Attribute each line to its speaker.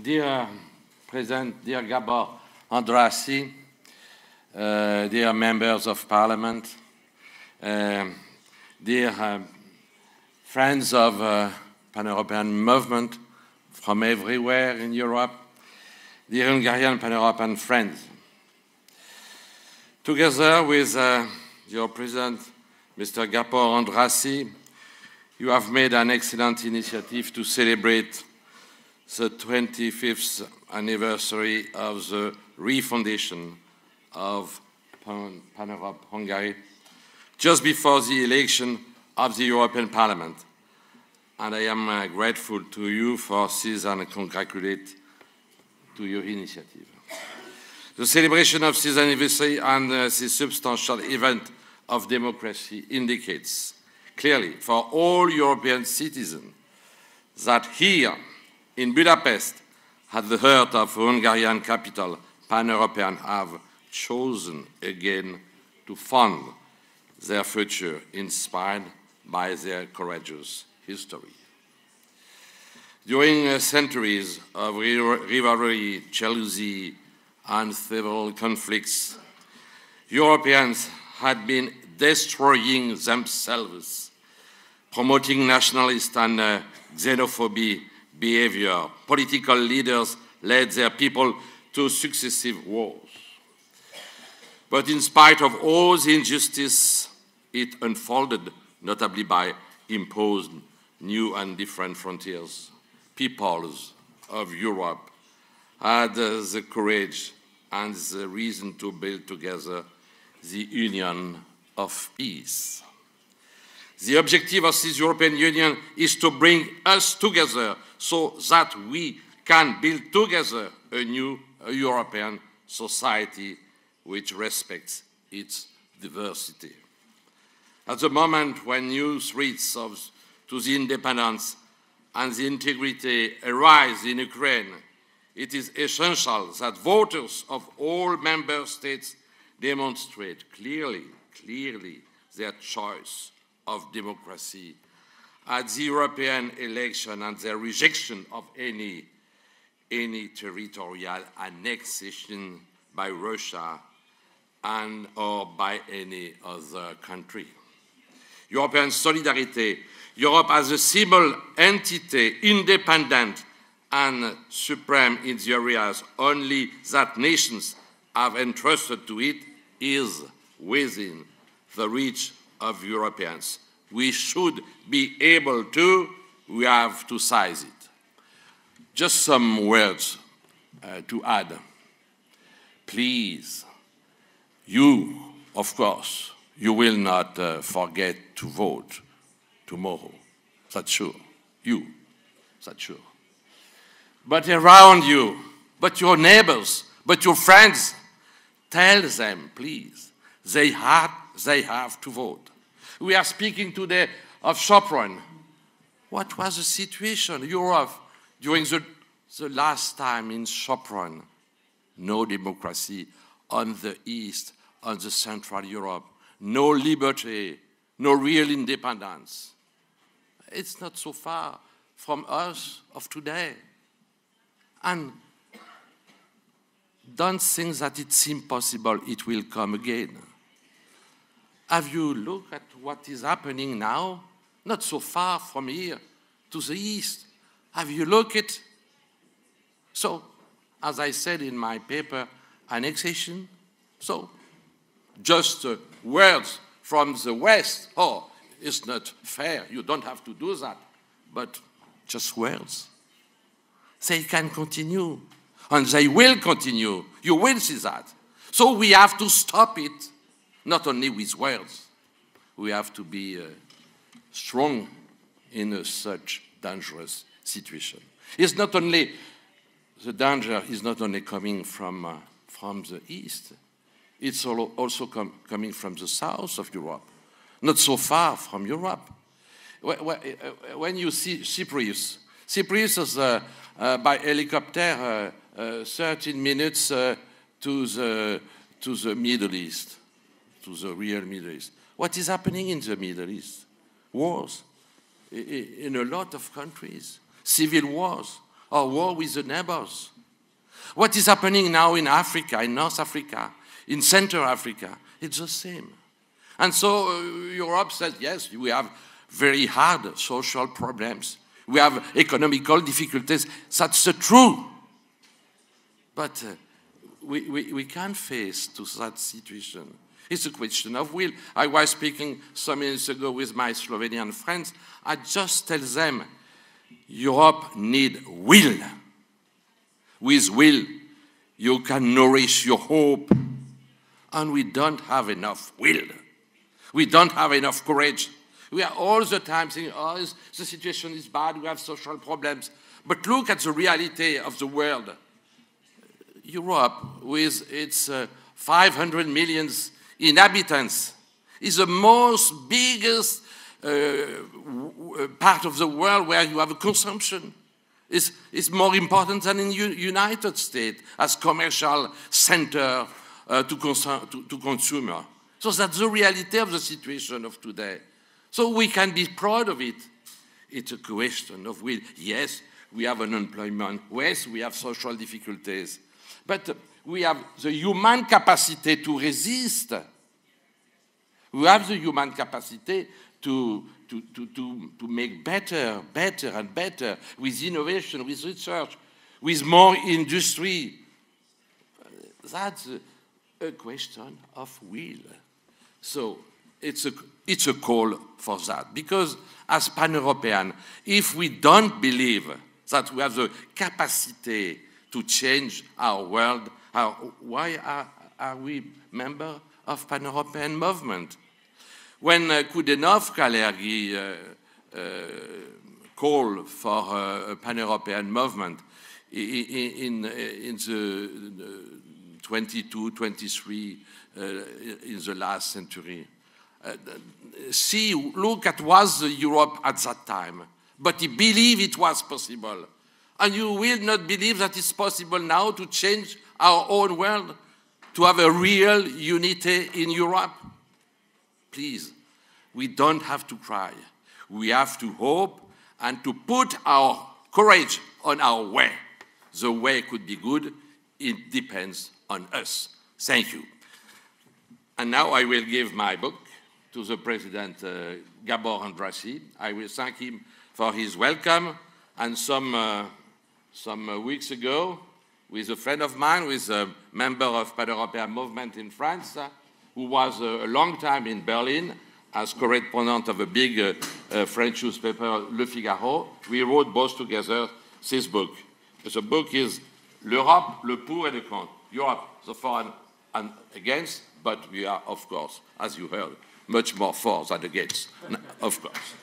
Speaker 1: Dear President, dear Gabor Andrássy, dear members of Parliament, dear friends of Pan-European movement from everywhere in Europe, dear Hungarian Pan-European friends. Together with your President, Mr. Gabor Andrássy, you have made an excellent initiative to celebrate the 25th anniversary of the refoundation of Pan-Europe Hungary, just before the election of the European Parliament. And I am grateful to you for this and congratulate to your initiative. The celebration of this anniversary and this substantial event of democracy indicates clearly for all European citizens that here in Budapest, at the heart of the Hungarian capital, Pan-Europeans have chosen again to fund their future inspired by their courageous history. During centuries of rivalry, jealousy, and several conflicts, Europeans had been destroying themselves, promoting nationalist and xenophobic behavior. Political leaders led their people to successive wars. But in spite of all the injustice, it unfolded, notably by imposed new and different frontiers. Peoples of Europe had the courage and the reason to build together the Union of Peace. The objective of this European Union is to bring us together so that we can build together a new European society which respects its diversity. At the moment when new threats to the independence and the integrity arise in Ukraine, it is essential that voters of all member states demonstrate clearly their choice of democracy at the European election and their rejection of any territorial annexation by Russia and or by any other country. European solidarity, Europe as a single entity, independent and supreme in the areas only that nations have entrusted to it, is within the reach of Europeans. We should be able to, we have to seize it. Just some words to add. Please, you, of course, you will not forget to vote tomorrow. That's sure. You, that's sure. But around you, but your neighbors, but your friends, tell them, please, they have to vote. We are speaking today of Sopron. What was the situation Europe during the last time in Sopron? No democracy on the East, on the Central Europe. No liberty, no real independence. It's not so far from us of today. And don't think that it's impossible, it will come again. Have you looked at what is happening now? Not so far from here, to the east. Have you looked at? So, as I said in my paper, annexation. So, just words from the West. Oh, it's not fair. You don't have to do that. But just words. They can continue. And they will continue. You will see that. So we have to stop it. Not only with words, we have to be strong in such dangerous situation. It's not only, the danger is not only coming from the east, it's also coming from the south of Europe, not so far from Europe. When you see Cyprus is by helicopter 13 minutes to the Middle East. To the real Middle East. What is happening in the Middle East? Wars in a lot of countries, civil wars. or war with the neighbors. What is happening now in Africa, in North Africa, in Central Africa, it's the same. And so Europe says, yes, we have very hard social problems. We have economical difficulties. That's true. But we can't face to that situation. It's a question of will. I was speaking some minutes ago with my Slovenian friends. I just tell them, Europe needs will. With will, you can nourish your hope. And we don't have enough will. We don't have enough courage. We are all the time saying, oh, the situation is bad, we have social problems. But look at the reality of the world. Europe, with its 500 million inhabitants, is the most biggest part of the world where you have a consumption. It's more important than in the United States as commercial center to consumer. So that's the reality of the situation of today. So we can be proud of it. It's a question of will. Yes, we have unemployment. Yes, we have social difficulties. But we have the human capacity to resist. We have the human capacity to make better and better with innovation, with research, with more industry. That's a question of will. So it's a call for that. Because as Pan-European, if we don't believe that we have the capacity to change our world, why are we members of Pan-European movement? When Koudenov Kalergi called for a Pan-European movement in the 22, 23 in the last century, look at what was Europe at that time. But he believed it was possible. And you will not believe that it's possible now to change our own world, to have a real unity in Europe. Please, we don't have to cry. We have to hope and to put our courage on our way. The way could be good. It depends on us. Thank you. And now I will give my book to the President Gabor Andrássy. I will thank him for his welcome. And some weeks ago, with a friend of mine, who is a member of Pan-European movement in France, who was a long time in Berlin as correspondent of a big French newspaper, Le Figaro, we wrote both together this book. The book is L'Europe, le pour et le contre. Europe, the for and against, but we are, of course, as you heard, much more for than against, of course.